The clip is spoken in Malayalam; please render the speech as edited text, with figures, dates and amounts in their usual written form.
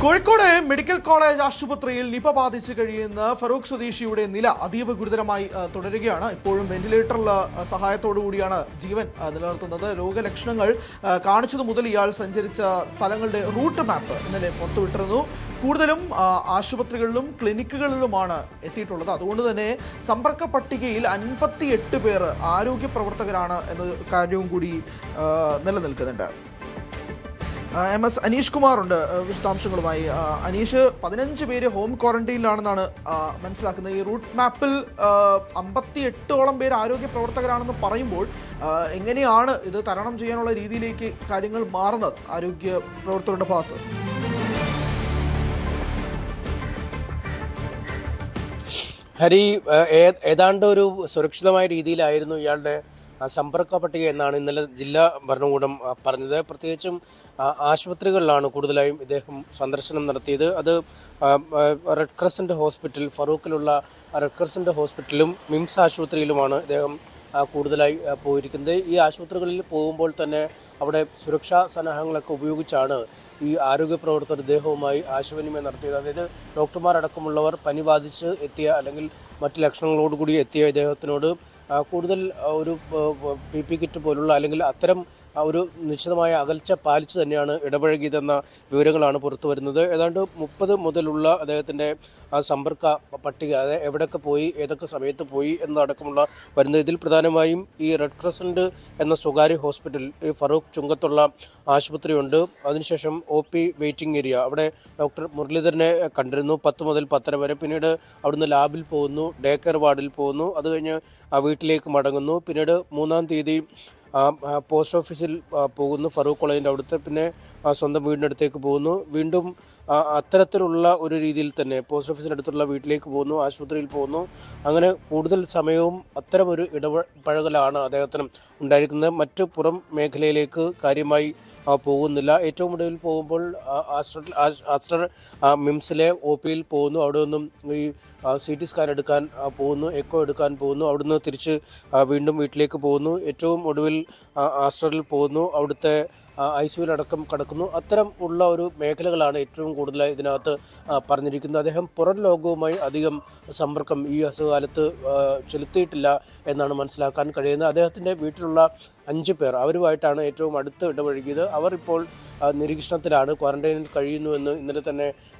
കോഴിക്കോട് മെഡിക്കൽ കോളേജ് ആശുപത്രിയിൽ നിപ ബാധിച്ച് കഴിയുന്ന ഫറൂഖ് സ്വദേശിയുടെ നില അതീവ ഗുരുതരമായി തുടരുകയാണ്. ഇപ്പോഴും വെന്റിലേറ്ററിൽ സഹായത്തോടു കൂടിയാണ് ജീവൻ നിലനിർത്തുന്നത്. രോഗലക്ഷണങ്ങൾ കാണിച്ചതു മുതൽ ഇയാൾ സഞ്ചരിച്ച സ്ഥലങ്ങളുടെ റൂട്ട് മാപ്പ് ഇന്നലെ പുറത്തുവിട്ടിരുന്നു. കൂടുതലും ആശുപത്രികളിലും ക്ലിനിക്കുകളിലുമാണ് എത്തിയിട്ടുള്ളത്. അതുകൊണ്ട് തന്നെ സമ്പർക്ക പട്ടികയിൽ 58 പേർ ആരോഗ്യ പ്രവർത്തകരാണ് എന്ന കാര്യവും കൂടി നിലനിൽക്കുന്നുണ്ട്. MS അനീഷ് കുമാർ ഉണ്ട് വിശദാംശങ്ങളുമായി. അനീഷ്, 15 പേര് ഹോം ക്വാറന്റൈനിലാണെന്നാണ് മനസ്സിലാക്കുന്നത്. ഈ റൂട്ട് മാപ്പിൽ 58ഓളം പേര് ആരോഗ്യ പ്രവർത്തകരാണെന്ന് പറയുമ്പോൾ എങ്ങനെയാണ് ഇത് തരണം ചെയ്യാനുള്ള രീതിയിലേക്ക് കാര്യങ്ങൾ മാറുന്നത് ആരോഗ്യ പ്രവർത്തകരുടെ ഭാഗത്ത്? ഹരി, ഏതാണ്ട് ഒരു സുരക്ഷിതമായ രീതിയിലായിരുന്നു ഇയാളുടെ സമ്പർക്ക പട്ടിക എന്നാണ് ഇന്നലെ ജില്ലാ ഭരണകൂടം പറഞ്ഞത്. പ്രത്യേകിച്ചും ആശുപത്രികളിലാണ് കൂടുതലായും ഇദ്ദേഹം സന്ദർശനം നടത്തിയത്. അത് റെഡ് ക്രസൻറ്റ് ഹോസ്പിറ്റൽ, ഫറൂഖിലുള്ള റെഡ് ക്രസൻറ്റ് ഹോസ്പിറ്റലും മിംസ് ആശുപത്രിയിലുമാണ് ഇദ്ദേഹം കൂടുതലായി പോയിരിക്കുന്നത്. ഈ ആശുപത്രികളിൽ പോകുമ്പോൾ തന്നെ അവിടെ സുരക്ഷാ സന്നാഹങ്ങളൊക്കെ ഉപയോഗിച്ചാണ് ഈ ആരോഗ്യ പ്രവർത്തകർ ഇദ്ദേഹവുമായി ആശയവിനിമയം നടത്തിയത്. അതായത് ഡോക്ടർമാരടക്കമുള്ളവർ പനി ബാധിച്ച് എത്തിയ അല്ലെങ്കിൽ മറ്റ് ലക്ഷണങ്ങളോടുകൂടി എത്തിയ ഇദ്ദേഹത്തിനോട് കൂടുതൽ ഒരു PP കിറ്റ് പോലുള്ള അല്ലെങ്കിൽ അത്തരം ഒരു നിശ്ചിതമായ അകൽച്ച പാലിച്ച് തന്നെയാണ് ഇടപഴകിയതെന്ന വിവരങ്ങളാണ് പുറത്തു വരുന്നത്. ഏതാണ്ട് 30 മുതലുള്ള അദ്ദേഹത്തിൻ്റെ സമ്പർക്ക പട്ടിക, അതായത് എവിടെയൊക്കെ പോയി, ഏതൊക്കെ സമയത്ത് പോയി എന്നതടക്കമുള്ള വരുന്നത്. ഇതിൽ പ്രധാനമായും ഈ റെഡ് ക്രസൻറ്റ് എന്ന സ്വകാര്യ ഹോസ്പിറ്റൽ, ഈ ഫറൂഖ് ചുങ്കത്തുള്ള ആശുപത്രിയുണ്ട്. അതിനുശേഷം OP വെയിറ്റിംഗ് ഏരിയ, അവിടെ ഡോക്ടർ മുരളീധരനെ കണ്ടിരുന്നു 10 മുതൽ 10:30 വരെ. പിന്നീട് അവിടുന്ന് ലാബിൽ പോകുന്നു, ഡേ കെയർ വാർഡിൽ പോകുന്നു. അത് കഴിഞ്ഞ് വീട്ടിലേക്ക് മടങ്ങുന്നു. പിന്നീട് 3-ാം തീയതി പോസ്റ്റ് ഓഫീസിൽ പോകുന്നു, ഫറൂഖ് കോളേജിൻ്റെ അവിടുത്തെ. പിന്നെ സ്വന്തം വീടിനടുത്തേക്ക് പോകുന്നു. വീണ്ടും അത്തരത്തിലുള്ള ഒരു രീതിയിൽ തന്നെ പോസ്റ്റ് ഓഫീസിനടുത്തുള്ള വീട്ടിലേക്ക് പോകുന്നു, ആശുപത്രിയിൽ പോകുന്നു. അങ്ങനെ കൂടുതൽ സമയവും അത്തരമൊരു ഇടപഴകലാണ് അദ്ദേഹത്തിന് ഉണ്ടായിരിക്കുന്നത്. മറ്റ് പുറം മേഖലയിലേക്ക് കാര്യമായി പോകുന്നില്ല. ഏറ്റവും ഒടുവിൽ പോകുമ്പോൾ ആസ്റ്റർ മിംസിലെ OPയിൽ പോകുന്നു. അവിടെ നിന്നും ഈ CT സ്കാൻ എടുക്കാൻ പോകുന്നു, എക്കോ എടുക്കാൻ പോകുന്നു. അവിടുന്ന് തിരിച്ച് വീണ്ടും വീട്ടിലേക്ക് പോകുന്നു. ഏറ്റവും ഒടുവിൽ ആസ്റ്ററിൽ പോകുന്നു, അവിടുത്തെ ICUവിലടക്കം കടക്കുന്നു. അത്തരം ഉള്ള ഒരു മേഖലകളാണ് ഏറ്റവും കൂടുതലായി ഇതിനകത്ത് പറഞ്ഞിരിക്കുന്നത്. അദ്ദേഹം പുറം ലോകവുമായി അധികം സമ്പർക്കം ഈ അസുഖകാലത്ത് ചെലുത്തിയിട്ടില്ല എന്നാണ് മനസ്സിലാക്കാൻ കഴിയുന്നത്. അദ്ദേഹത്തിൻ്റെ വീട്ടിലുള്ള 5 പേർ, അവരുമായിട്ടാണ് ഏറ്റവും അടുത്ത് ഇടപഴകിയത്. അവർ ഇപ്പോൾ നിരീക്ഷണത്തിലാണ്, ക്വാറന്റൈനിൽ കഴിയുന്നുവെന്ന് ഇന്നലെ തന്നെ